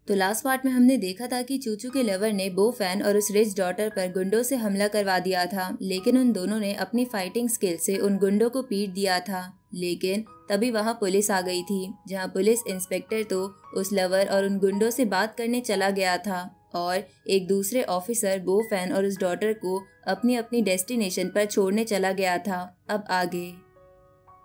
तो last part में हमने देखा था कि चूचू के लवर ने बो फैन और उस रिच डॉटर पर गुंडों से हमला करवा दिया था, लेकिन उन दोनों ने अपनी फाइटिंग स्किल से उन गुंडों को पीट दिया था। लेकिन तभी वहां पुलिस आ गई थी, जहां पुलिस इंस्पेक्टर तो उस लवर और उन गुंडों से बात करने चला गया था और एक दूसरे ऑफिसर बो फैन और उस डॉटर को अपनी अपनी डेस्टिनेशन पर छोड़ने चला गया था। अब आगे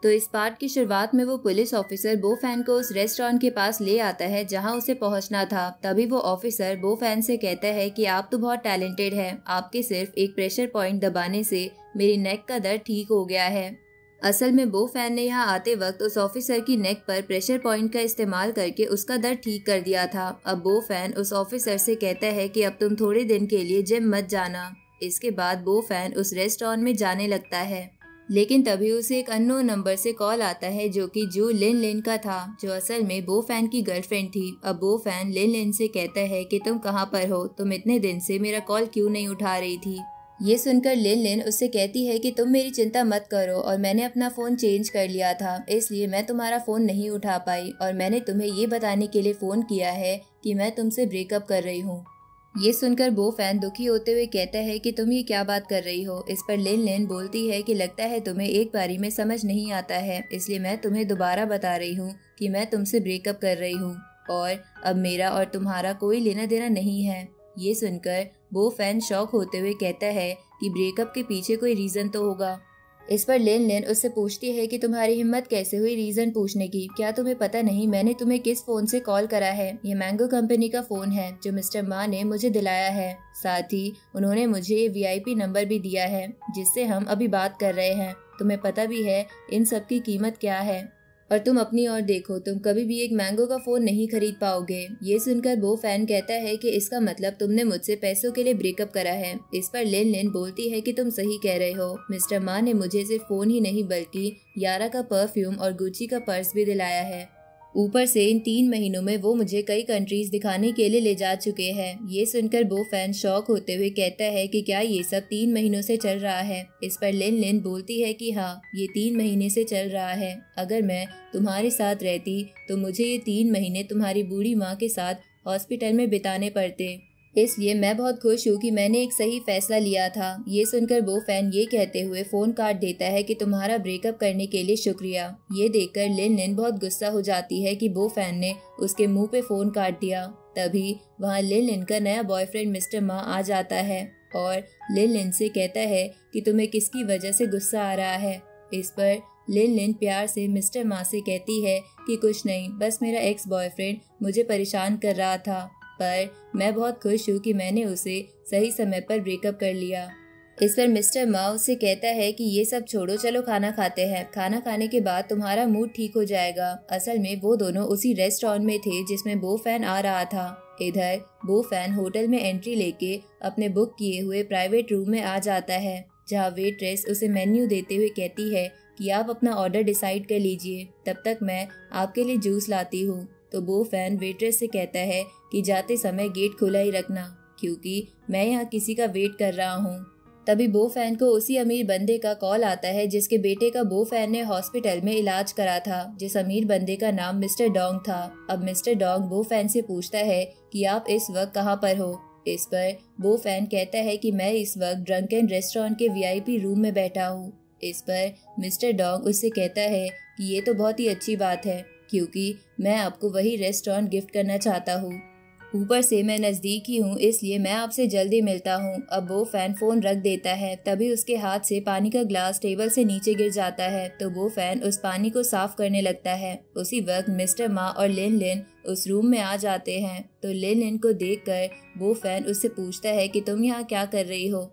तो इस पार्ट की शुरुआत में वो पुलिस ऑफिसर बो फैन को उस रेस्टोरेंट के पास ले आता है जहां उसे पहुंचना था। तभी वो ऑफिसर बो फैन से कहता है कि आप तो बहुत टैलेंटेड हैं, आपके सिर्फ एक प्रेशर पॉइंट दबाने से मेरी नेक का दर्द ठीक हो गया है। असल में बो फैन ने यहाँ आते वक्त उस ऑफिसर की नेक पर प्रेशर पॉइंट का इस्तेमाल करके उसका दर्द ठीक कर दिया था। अब बो फैन उस ऑफिसर से कहता है कि अब तुम थोड़े दिन के लिए जिम मत जाना। इसके बाद बो फैन उस रेस्टोरेंट में जाने लगता है, लेकिन तभी उसे एक अननोन नंबर से कॉल आता है जो कि जू लिन लिन का था, जो असल में बो फैन की गर्लफ्रेंड थी। अब बो फैन लिन लिन से कहता है कि तुम कहाँ पर हो, तुम इतने दिन से मेरा कॉल क्यों नहीं उठा रही थी। ये सुनकर लिन लिन उससे कहती है कि तुम मेरी चिंता मत करो और मैंने अपना फ़ोन चेंज कर लिया था, इसलिए मैं तुम्हारा फ़ोन नहीं उठा पाई और मैंने तुम्हें ये बताने के लिए फ़ोन किया है कि मैं तुमसे ब्रेकअप कर रही हूँ। ये सुनकर बो फैन दुखी होते हुए कहता है कि तुम ये क्या बात कर रही हो। इस पर लिन लिन बोलती है कि लगता है तुम्हें एक बारी में समझ नहीं आता है, इसलिए मैं तुम्हें दोबारा बता रही हूँ कि मैं तुमसे ब्रेकअप कर रही हूँ और अब मेरा और तुम्हारा कोई लेना देना नहीं है। ये सुनकर बो फैन शॉक होते हुए कहता है कि ब्रेकअप के पीछे कोई रीज़न तो होगा। इस पर लिन लिन उससे पूछती है कि तुम्हारी हिम्मत कैसे हुई रीज़न पूछने की, क्या तुम्हें पता नहीं मैंने तुम्हें किस फ़ोन से कॉल करा है। ये मैंगो कंपनी का फ़ोन है जो मिस्टर मा ने मुझे दिलाया है, साथ ही उन्होंने मुझे ये VIP नंबर भी दिया है जिससे हम अभी बात कर रहे हैं। तुम्हें पता भी है इन सब की कीमत क्या है और तुम अपनी ओर देखो, तुम कभी भी एक मैंगो का फ़ोन नहीं खरीद पाओगे। ये सुनकर बो फैन कहता है कि इसका मतलब तुमने मुझसे पैसों के लिए ब्रेकअप करा है। इस पर लिन लिन बोलती है कि तुम सही कह रहे हो, मिस्टर मा ने मुझे सिर्फ फ़ोन ही नहीं बल्कि यारा का परफ्यूम और गुची का पर्स भी दिलाया है। ऊपर से इन 3 महीनों में वो मुझे कई कंट्रीज दिखाने के लिए ले जा चुके हैं। ये सुनकर बो फैन शॉक होते हुए कहता है कि क्या ये सब 3 महीनों से चल रहा है। इस पर लिन लिन बोलती है कि हाँ, ये 3 महीने से चल रहा है। अगर मैं तुम्हारे साथ रहती तो मुझे ये 3 महीने तुम्हारी बूढ़ी माँ के साथ हॉस्पिटल में बिताने पड़ते, इसलिए मैं बहुत खुश हूँ कि मैंने एक सही फैसला लिया था। ये सुनकर बो फैन ये कहते हुए फ़ोन काट देता है कि तुम्हारा ब्रेकअप करने के लिए शुक्रिया। ये देखकर लिन लिन बहुत गुस्सा हो जाती है कि बो फैन ने उसके मुंह पे फ़ोन काट दिया। तभी वहाँ लिन लिन का नया बॉयफ्रेंड मिस्टर मा आ जाता है और लिन लिन से कहता है कि तुम्हें किसकी वजह से गुस्सा आ रहा है। इस पर लिन लिन प्यार से मिस्टर मा से कहती है कि कुछ नहीं, बस मेरा एक्स बॉयफ्रेंड मुझे परेशान कर रहा था, पर मैं बहुत खुश हूँ कि मैंने उसे सही समय पर ब्रेकअप कर लिया। इस पर मिस्टर मा उससे कहता है कि ये सब छोड़ो, चलो खाना खाते हैं, खाना खाने के बाद तुम्हारा मूड ठीक हो जाएगा। असल में वो दोनों उसी रेस्टोरेंट में थे जिसमें बो फैन आ रहा था। इधर बो फैन होटल में एंट्री लेके अपने बुक किए हुए प्राइवेट रूम में आ जाता है, जहाँ वेट्रेस उसे मेन्यू देते हुए कहती है कि आप अपना ऑर्डर डिसाइड कर लीजिए, तब तक मैं आपके लिए जूस लाती हूँ। तो बो फैन वेट्रेस से कहता है कि जाते समय गेट खुला ही रखना, क्योंकि मैं यहाँ किसी का वेट कर रहा हूँ। तभी बो फैन को उसी अमीर बंदे का कॉल आता है जिसके बेटे का बो फैन ने हॉस्पिटल में इलाज करा था, जिस अमीर बंदे का नाम मिस्टर डोंग था। अब मिस्टर डोंग बो फैन से पूछता है कि आप इस वक्त कहाँ पर हो। इस पर बो फैन कहता है कि मैं इस वक्त ड्रंकन रेस्टोरेंट के VIP रूम में बैठा हूँ। इस पर मिस्टर डोंग उससे कहता है कि ये तो बहुत ही अच्छी बात है, क्योंकि मैं आपको वही रेस्टोरेंट गिफ्ट करना चाहता हूँ। ऊपर से मैं नज़दीक ही हूँ, इसलिए मैं आपसे जल्दी मिलता हूँ। अब वो फैन फ़ोन रख देता है, तभी उसके हाथ से पानी का ग्लास टेबल से नीचे गिर जाता है, तो वो फैन उस पानी को साफ करने लगता है। उसी वक्त मिस्टर मा और लिन लिन उस रूम में आ जाते हैं, तो लिन लिन को देखकर वो फैन उससे पूछता है कि तुम यहाँ क्या कर रही हो।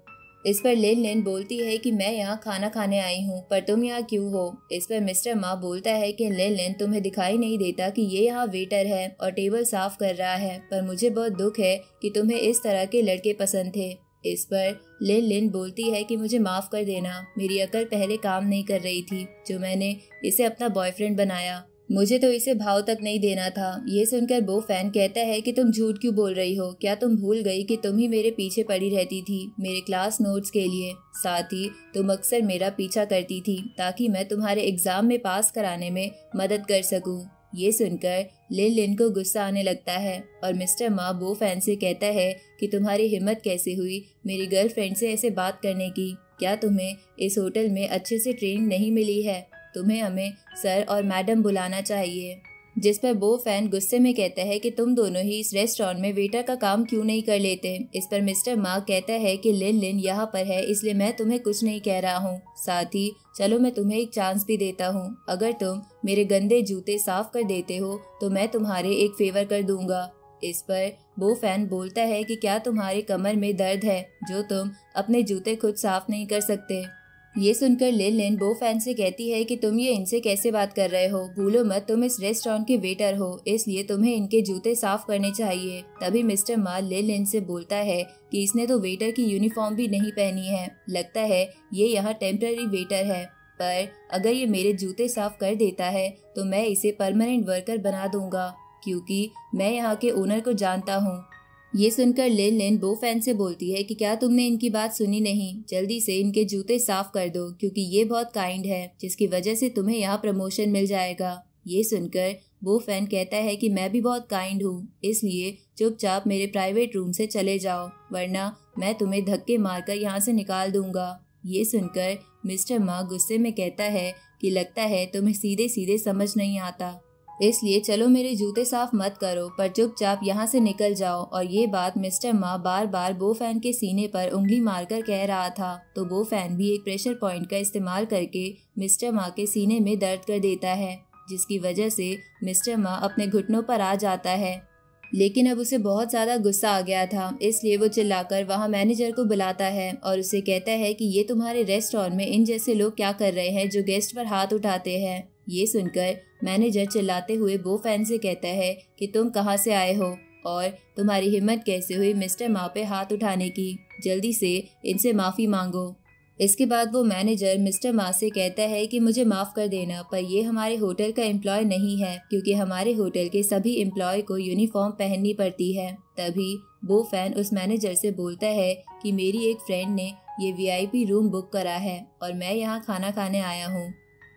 इस पर लिन लिन बोलती है कि मैं यहाँ खाना खाने आई हूँ, पर तुम यहाँ क्यों हो। इस पर मिस्टर मा बोलता है कि लिन लिन तुम्हें दिखाई नहीं देता कि ये यहाँ वेटर है और टेबल साफ कर रहा है, पर मुझे बहुत दुख है कि तुम्हें इस तरह के लड़के पसंद थे। इस पर लिन लिन बोलती है कि मुझे माफ़ कर देना, मेरी अकल पहले काम नहीं कर रही थी जो मैंने इसे अपना बॉयफ्रेंड बनाया, मुझे तो इसे भाव तक नहीं देना था। ये सुनकर वो फैन कहता है कि तुम झूठ क्यों बोल रही हो, क्या तुम भूल गई कि तुम ही मेरे पीछे पड़ी रहती थी मेरे क्लास नोट्स के लिए, साथ ही तुम अक्सर मेरा पीछा करती थी ताकि मैं तुम्हारे एग्जाम में पास कराने में मदद कर सकूं। ये सुनकर लिन लिन को गुस्सा आने लगता है और मिस्टर मा बो फैन से कहता है कि तुम्हारी हिम्मत कैसे हुई मेरी गर्लफ्रेंड से ऐसे बात करने की। क्या तुम्हें इस होटल में अच्छे से ट्रेनिंग नहीं मिली है? तुम्हें हमें सर और मैडम बुलाना चाहिए। जिस पर बो फैन गुस्से में कहता है कि तुम दोनों ही इस रेस्टोरेंट में वेटर का काम क्यों नहीं कर लेते। इस पर मिस्टर मा कहता है कि लिन लिन यहाँ पर है इसलिए मैं तुम्हें कुछ नहीं कह रहा हूँ। साथ ही चलो मैं तुम्हें एक चांस भी देता हूँ। अगर तुम मेरे गंदे जूते साफ कर देते हो तो मैं तुम्हारे एक फेवर कर दूंगा। इस पर बो फैन बोलता है कि क्या तुम्हारे कमर में दर्द है जो तुम अपने जूते खुद साफ नहीं कर सकते। ये सुनकर लिन लिन बो फैन से कहती है कि तुम ये इनसे कैसे बात कर रहे हो, भूलो मत तुम इस रेस्टोरेंट के वेटर हो इसलिए तुम्हें इनके जूते साफ करने चाहिए। तभी मिस्टर मा लिन लिन से बोलता है कि इसने तो वेटर की यूनिफॉर्म भी नहीं पहनी है, लगता है ये यहाँ टेम्पररी वेटर है, पर अगर ये मेरे जूते साफ कर देता है तो मैं इसे परमानेंट वर्कर बना दूंगा क्योंकि मैं यहाँ के ओनर को जानता हूँ। ये सुनकर लिन लिन बो फैन से बोलती है कि क्या तुमने इनकी बात सुनी नहीं, जल्दी से इनके जूते साफ कर दो क्योंकि ये बहुत काइंड है जिसकी वजह से तुम्हें यहाँ प्रमोशन मिल जाएगा। ये सुनकर बो फैन कहता है कि मैं भी बहुत काइंड हूँ इसलिए चुपचाप मेरे प्राइवेट रूम से चले जाओ वरना मैं तुम्हें धक्के मारकर यहाँ से निकाल दूंगा। ये सुनकर मिस्टर मा गुस्से में कहता है कि लगता है तुम्हें सीधे सीधे समझ नहीं आता, इसलिए चलो मेरे जूते साफ मत करो पर चुपचाप यहाँ से निकल जाओ। और ये बात मिस्टर मा बार बार बो फैन के सीने पर उंगली मारकर कह रहा था तो बो फैन भी एक प्रेशर पॉइंट का इस्तेमाल करके मिस्टर मा के सीने में दर्द कर देता है जिसकी वजह से मिस्टर मा अपने घुटनों पर आ जाता है। लेकिन अब उसे बहुत ज़्यादा गुस्सा आ गया था इसलिए वो चिल्लाकर वहाँ मैनेजर को बुलाता है और उसे कहता है कि ये तुम्हारे रेस्टोरेंट में इन जैसे लोग क्या कर रहे हैं जो गेस्ट पर हाथ उठाते हैं। ये सुनकर मैनेजर चिल्लाते हुए बो फैन से कहता है कि तुम कहाँ से आए हो और तुम्हारी हिम्मत कैसे हुई मिस्टर मा पे हाथ उठाने की, जल्दी से इनसे माफ़ी मांगो। इसके बाद वो मैनेजर मिस्टर मा से कहता है कि मुझे माफ़ कर देना पर ये हमारे होटल का एम्प्लॉय नहीं है क्योंकि हमारे होटल के सभी एम्प्लॉय को यूनिफॉर्म पहननी पड़ती है। तभी बो फैन उस मैनेजर से बोलता है कि मेरी एक फ्रेंड ने ये VIP रूम बुक करा है और मैं यहाँ खाना खाने आया हूँ।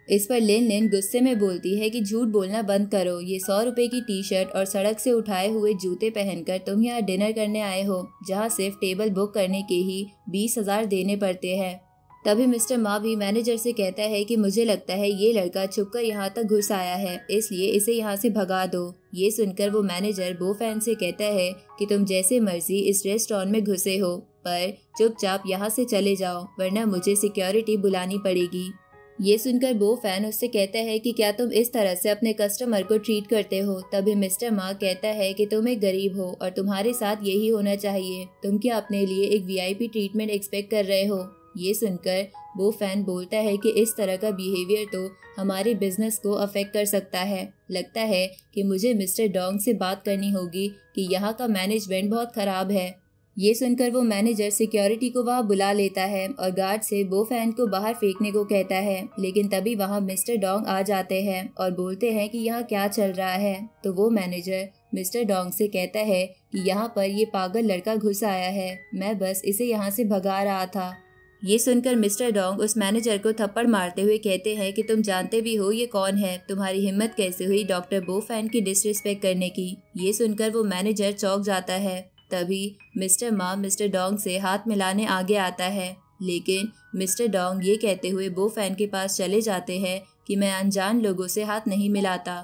इस पर लिन लिन गुस्से में बोलती है कि झूठ बोलना बंद करो, ये 100 रुपए की टी-शर्ट और सड़क से उठाए हुए जूते पहनकर तुम यहाँ डिनर करने आए हो जहाँ सिर्फ टेबल बुक करने के ही 20,000 देने पड़ते हैं। तभी मिस्टर मा भी मैनेजर से कहता है कि मुझे लगता है ये लड़का छुपकर यहाँ तक घुस आया है इसलिए इसे यहाँ से भगा दो। ये सुनकर वो मैनेजर बो फैन से कहता है कि तुम जैसे मर्जी इस रेस्टोरेंट में घुसे हो पर चुपचाप यहाँ से चले जाओ वरना मुझे सिक्योरिटी बुलानी पड़ेगी। ये सुनकर बो फैन उससे कहता है कि क्या तुम इस तरह से अपने कस्टमर को ट्रीट करते हो। तभी मिस्टर मा कहता है कि तुम एक गरीब हो और तुम्हारे साथ यही होना चाहिए, तुम क्या अपने लिए एक VIP ट्रीटमेंट एक्सपेक्ट कर रहे हो। ये सुनकर बो फैन बोलता है कि इस तरह का बिहेवियर तो हमारे बिजनेस को अफेक्ट कर सकता है, लगता है कि मुझे मिस्टर डोंग से बात करनी होगी कि यहाँ का मैनेजमेंट बहुत खराब है। ये सुनकर वो मैनेजर सिक्योरिटी को वहाँ बुला लेता है और गार्ड से बो फैन को बाहर फेंकने को कहता है। लेकिन तभी वहाँ मिस्टर डोंग आ जाते हैं और बोलते हैं कि यहाँ क्या चल रहा है। तो वो मैनेजर मिस्टर डोंग से कहता है कि यहाँ पर ये पागल लड़का घुस आया है, मैं बस इसे यहाँ से भगा रहा था। ये सुनकर मिस्टर डोंग उस मैनेजर को थप्पड़ मारते हुए कहते हैं कि तुम जानते भी हो ये कौन है, तुम्हारी हिम्मत कैसे हुई डॉक्टर बो फैन की डिसरिस्पेक्ट करने की। ये सुनकर वो मैनेजर चौंक जाता है। तभी मिस्टर मा मिस्टर डोंग से हाथ मिलाने आगे आता है लेकिन मिस्टर डोंग ये कहते हुए बो फैन के पास चले जाते हैं कि मैं अनजान लोगों से हाथ नहीं मिलाता।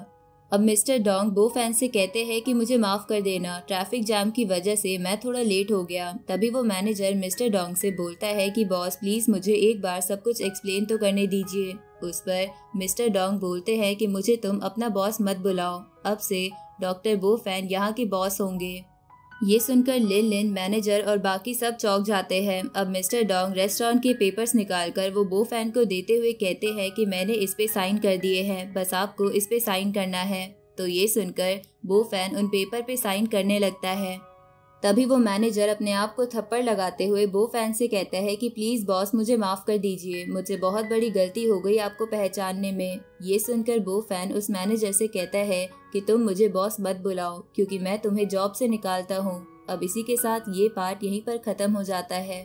अब मिस्टर डोंग बो फैन से कहते हैं कि मुझे माफ़ कर देना, ट्रैफिक जाम की वजह से मैं थोड़ा लेट हो गया। तभी वो मैनेजर मिस्टर डोंग से बोलता है कि बॉस प्लीज़ मुझे एक बार सब कुछ एक्सप्लेन तो करने दीजिए। उस पर मिस्टर डोंग बोलते हैं कि मुझे तुम अपना बॉस मत बुलाओ, अब से डॉक्टर बो फैन यहाँ के बॉस होंगे। ये सुनकर लिन लिन मैनेजर और बाकी सब चौंक जाते हैं। अब मिस्टर डोंग रेस्टोरेंट के पेपर्स निकालकर वो बो फैन को देते हुए कहते हैं कि मैंने इस पे साइन कर दिए हैं, बस आपको इस पे साइन करना है। तो ये सुनकर बो फैन उन पेपर पे साइन करने लगता है। तभी वो मैनेजर अपने आप को थप्पड़ लगाते हुए बो फैन से कहता है कि प्लीज़ बॉस मुझे माफ़ कर दीजिए, मुझे बहुत बड़ी गलती हो गई आपको पहचानने में। ये सुनकर बो फैन उस मैनेजर से कहता है कि तुम मुझे बॉस मत बुलाओ क्योंकि मैं तुम्हें जॉब से निकालता हूँ। अब इसी के साथ ये पार्ट यहीं पर ख़त्म हो जाता है।